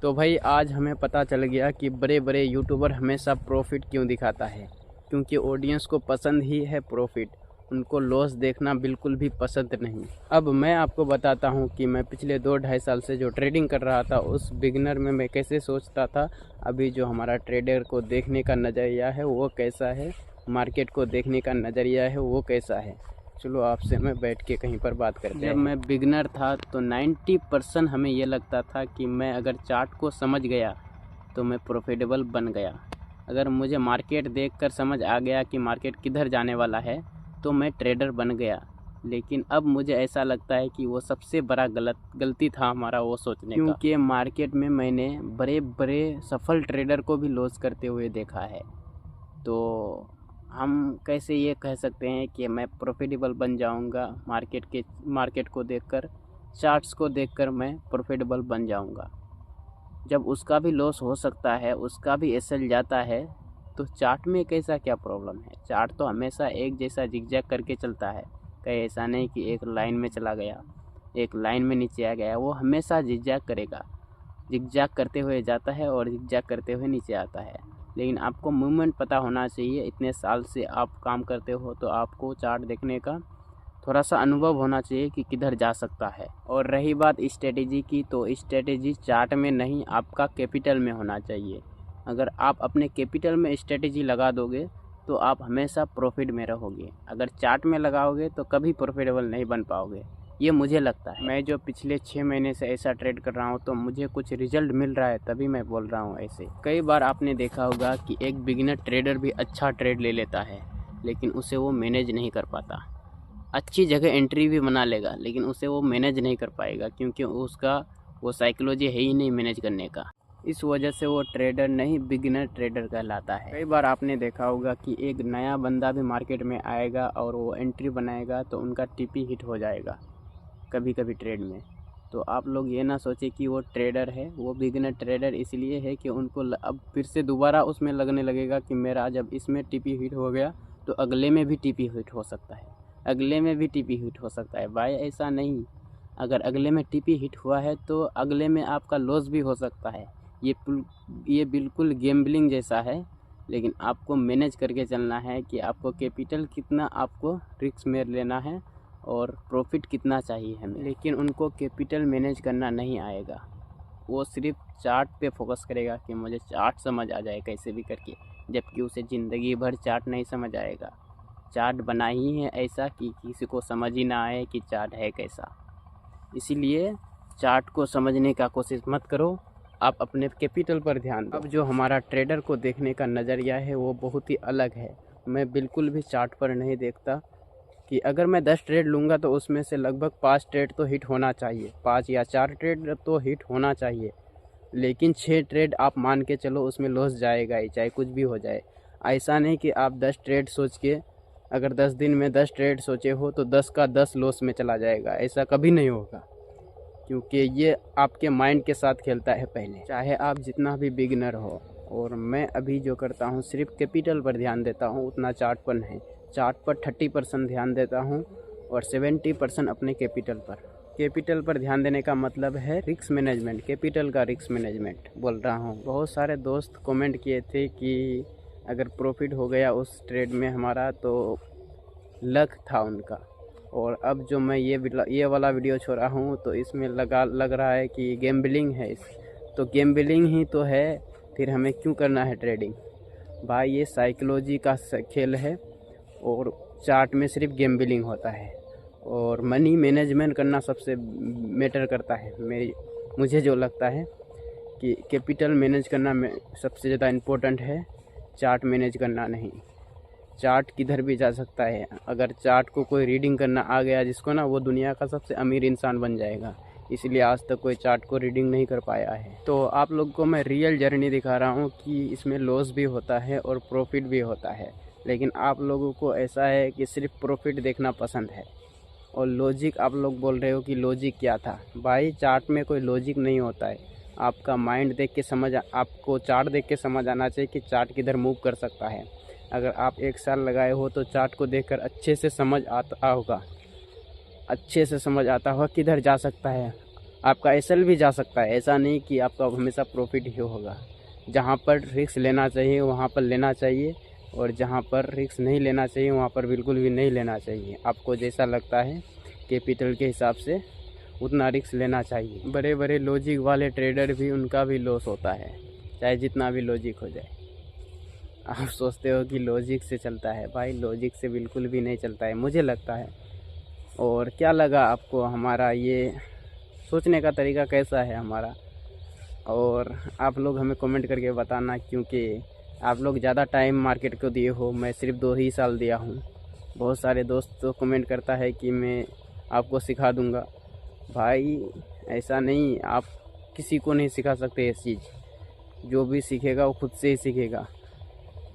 तो भाई आज हमें पता चल गया कि बड़े बड़े यूट्यूबर हमेशा प्रॉफिट क्यों दिखाता है। क्योंकि ऑडियंस को पसंद ही है प्रॉफिट, उनको लॉस देखना बिल्कुल भी पसंद नहीं। अब मैं आपको बताता हूं कि मैं पिछले 2-2.5 साल से जो ट्रेडिंग कर रहा था उस बिगिनर में मैं कैसे सोचता था, अभी जो हमारा ट्रेडर को देखने का नज़रिया है वो कैसा है, मार्केट को देखने का नज़रिया है वो कैसा है। चलो आपसे मैं बैठ के कहीं पर बात करते हैं। जब मैं बिगनर था तो 90% हमें ये लगता था कि मैं अगर चार्ट को समझ गया तो मैं प्रॉफिटेबल बन गया। अगर मुझे मार्केट देखकर समझ आ गया कि मार्केट किधर जाने वाला है तो मैं ट्रेडर बन गया। लेकिन अब मुझे ऐसा लगता है कि वो सबसे बड़ा गलती था हमारा वो सोचने का, क्योंकि मार्केट में मैंने बड़े बड़े सफल ट्रेडर को भी लॉस करते हुए देखा है। तो हम कैसे ये कह सकते हैं कि मैं प्रॉफिटेबल बन जाऊंगा मार्केट को देखकर, चार्ट्स को देखकर मैं प्रॉफिटेबल बन जाऊंगा। जब उसका भी लॉस हो सकता है, उसका भी एसएल जाता है, तो चार्ट में कैसा क्या प्रॉब्लम है। चार्ट तो हमेशा एक जैसा जिगजैग करके चलता है, कहीं ऐसा नहीं कि एक लाइन में चला गया, एक लाइन में नीचे आ गया। वो हमेशा जिगजैग करेगा, जिगजैग करते हुए जाता है और जिगजैग करते हुए नीचे आता है। लेकिन आपको मूवमेंट पता होना चाहिए। इतने साल से आप काम करते हो तो आपको चार्ट देखने का थोड़ा सा अनुभव होना चाहिए कि किधर जा सकता है। और रही बात स्ट्रेटेजी की, तो स्ट्रेटेजी चार्ट में नहीं, आपका कैपिटल में होना चाहिए। अगर आप अपने कैपिटल में स्ट्रेटेजी लगा दोगे तो आप हमेशा प्रॉफिट में रहोगे। अगर चार्ट में लगाओगे तो कभी प्रॉफिटेबल नहीं बन पाओगे, ये मुझे लगता है। मैं जो पिछले 6 महीने से ऐसा ट्रेड कर रहा हूँ तो मुझे कुछ रिजल्ट मिल रहा है, तभी मैं बोल रहा हूँ ऐसे। कई बार आपने देखा होगा कि एक बिगिनर ट्रेडर भी अच्छा ट्रेड ले लेता है, लेकिन उसे वो मैनेज नहीं कर पाता। अच्छी जगह एंट्री भी बना लेगा लेकिन उसे वो मैनेज नहीं कर पाएगा, क्योंकि उसका वो साइकोलॉजी है ही नहीं मैनेज करने का। इस वजह से वो ट्रेडर नहीं, बिगिनर ट्रेडर कहलाता है। कई बार आपने देखा होगा कि एक नया बंदा भी मार्केट में आएगा और वो एंट्री बनाएगा तो उनका टीपी हिट हो जाएगा कभी कभी ट्रेड में। तो आप लोग ये ना सोचे कि वो ट्रेडर है, वो बिगिनर ट्रेडर इसलिए है कि उनको अब फिर से दोबारा उसमें लगने लगेगा कि मेरा जब इसमें टीपी हिट हो गया तो अगले में भी टीपी हिट हो सकता है, अगले में भी टीपी हिट हो सकता है। भाई ऐसा नहीं, अगर अगले में टीपी हिट हुआ है तो अगले में आपका लॉस भी हो सकता है। ये बिल्कुल गैम्बलिंग जैसा है। लेकिन आपको मैनेज करके चलना है कि आपको कैपिटल कितना आपको रिस्क में लेना है और प्रॉफिट कितना चाहिए हमें। लेकिन उनको कैपिटल मैनेज करना नहीं आएगा, वो सिर्फ चार्ट पे फोकस करेगा कि मुझे चार्ट समझ आ जाए कैसे भी करके, जबकि उसे ज़िंदगी भर चार्ट नहीं समझ आएगा। चार्ट बना ही है ऐसा कि किसी को समझ ही ना आए कि चार्ट है कैसा। इसीलिए चार्ट को समझने का कोशिश मत करो, आप अपने कैपिटल पर ध्यान दो। अब जो हमारा ट्रेडर को देखने का नज़रिया है वो बहुत ही अलग है। मैं बिल्कुल भी चार्ट पर नहीं देखता कि अगर मैं 10 ट्रेड लूँगा तो उसमें से लगभग 5 ट्रेड तो हिट होना चाहिए, 5 या 4 ट्रेड तो हिट होना चाहिए। लेकिन 6 ट्रेड आप मान के चलो उसमें लॉस जाएगा ही, चाहे कुछ भी हो जाए। ऐसा नहीं कि आप 10 ट्रेड सोच के, अगर 10 दिन में 10 ट्रेड सोचे हो तो 10 का 10 लॉस में चला जाएगा, ऐसा कभी नहीं होगा। क्योंकि ये आपके माइंड के साथ खेलता है पहले, चाहे आप जितना भी बिगिनर हो। और मैं अभी जो करता हूँ सिर्फ कैपिटल पर ध्यान देता हूँ, उतना चार्ट पर नहीं। चार्ट पर 30% ध्यान देता हूँ और 70% अपने कैपिटल पर। कैपिटल पर ध्यान देने का मतलब है रिस्क मैनेजमेंट, कैपिटल का रिस्क मैनेजमेंट बोल रहा हूँ। बहुत सारे दोस्त कमेंट किए थे कि अगर प्रॉफिट हो गया उस ट्रेड में हमारा तो लक था उनका। और अब जो मैं ये वाला वीडियो छोड़ा हूँ तो इसमें लग रहा है कि गैम्बलिंग है। तो गैम्बलिंग ही तो है, फिर हमें क्यों करना है ट्रेडिंग। भाई ये साइकोलॉजी का खेल है और चार्ट में सिर्फ गैम्बलिंग होता है। और मनी मैनेजमेंट करना सबसे मैटर करता है। मुझे जो लगता है कि कैपिटल मैनेज करना सबसे ज़्यादा इम्पोर्टेंट है, चार्ट मैनेज करना नहीं। चार्ट किधर भी जा सकता है, अगर चार्ट को कोई रीडिंग करना आ गया जिसको ना, वो दुनिया का सबसे अमीर इंसान बन जाएगा। इसलिए आज तक कोई चार्ट को रीडिंग नहीं कर पाया है। तो आप लोग को मैं रियल जर्नी दिखा रहा हूँ कि इसमें लॉस भी होता है और प्रॉफिट भी होता है। लेकिन आप लोगों को ऐसा है कि सिर्फ प्रॉफिट देखना पसंद है। और लॉजिक आप लोग बोल रहे हो कि लॉजिक क्या था। भाई चार्ट में कोई लॉजिक नहीं होता है। आपका माइंड देख के आपको चार्ट देख के समझ आना चाहिए कि चार्ट किधर मूव कर सकता है। अगर आप 1 साल लगाए हो तो चार्ट को देखकर अच्छे से समझ आता होगा किधर जा सकता है। आपका एसएल भी जा सकता है, ऐसा नहीं कि आपका हमेशा प्रॉफिट ही होगा। जहाँ पर रिस्क लेना चाहिए वहाँ पर लेना चाहिए, और जहाँ पर रिस्क नहीं लेना चाहिए वहाँ पर बिल्कुल भी नहीं लेना चाहिए। आपको जैसा लगता है कैपिटल के हिसाब से उतना रिस्क लेना चाहिए। बड़े बड़े लॉजिक वाले ट्रेडर भी, उनका भी लॉस होता है, चाहे जितना भी लॉजिक हो जाए। आप सोचते हो कि लॉजिक से चलता है, भाई लॉजिक से बिल्कुल भी नहीं चलता है, मुझे लगता है। और क्या लगा आपको हमारा ये सोचने का तरीका कैसा है हमारा, और आप लोग हमें कमेंट करके बताना, क्योंकि आप लोग ज़्यादा टाइम मार्केट को दिए हो, मैं सिर्फ 2 ही साल दिया हूँ। बहुत सारे दोस्त तो कमेंट करता है कि मैं आपको सिखा दूँगा। भाई ऐसा नहीं, आप किसी को नहीं सिखा सकते ये चीज़। जो भी सीखेगा वो खुद से ही सीखेगा।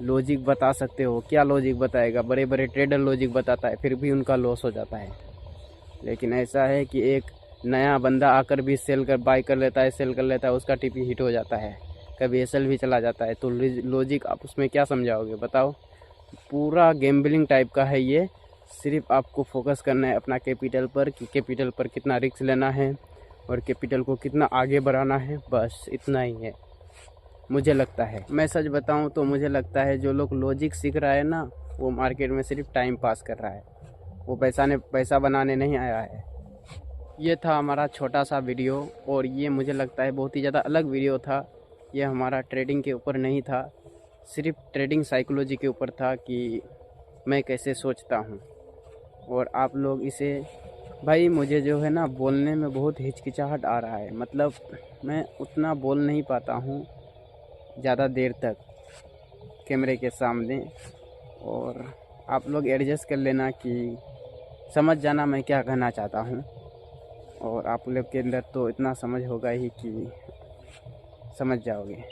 लॉजिक बता सकते हो, क्या लॉजिक बताएगा? बड़े बड़े ट्रेडर लॉजिक बताता है, फिर भी उनका लॉस हो जाता है। लेकिन ऐसा है कि एक नया बंदा आकर भी सेल कर बाय कर लेता है, सेल कर लेता है, उसका टीपी हिट हो जाता है, कभी एसएल भी चला जाता है। तो लॉजिक आप उसमें क्या समझाओगे बताओ? पूरा गैम्बलिंग टाइप का है ये। सिर्फ आपको फोकस करना है अपना कैपिटल पर, कि कैपिटल पर कितना रिस्क लेना है और कैपिटल को कितना आगे बढ़ाना है, बस इतना ही है मुझे लगता है। मैं सच बताऊं तो मुझे लगता है जो लोग लॉजिक सीख रहा है ना, वो मार्केट में सिर्फ टाइम पास कर रहा है, वो पैसा बनाने नहीं आया है। ये था हमारा छोटा सा वीडियो, और ये मुझे लगता है बहुत ही ज़्यादा अलग वीडियो था। ये हमारा ट्रेडिंग के ऊपर नहीं था, सिर्फ ट्रेडिंग साइकोलॉजी के ऊपर था कि मैं कैसे सोचता हूँ। और आप लोग इसे, भाई मुझे जो है ना बोलने में बहुत हिचकिचाहट आ रहा है, मतलब मैं उतना बोल नहीं पाता हूँ ज़्यादा देर तक कैमरे के सामने। और आप लोग एडजस्ट कर लेना कि समझ जाना मैं क्या कहना चाहता हूँ। और आप लोग के अंदर तो इतना समझ होगा ही कि समझ जाओगे।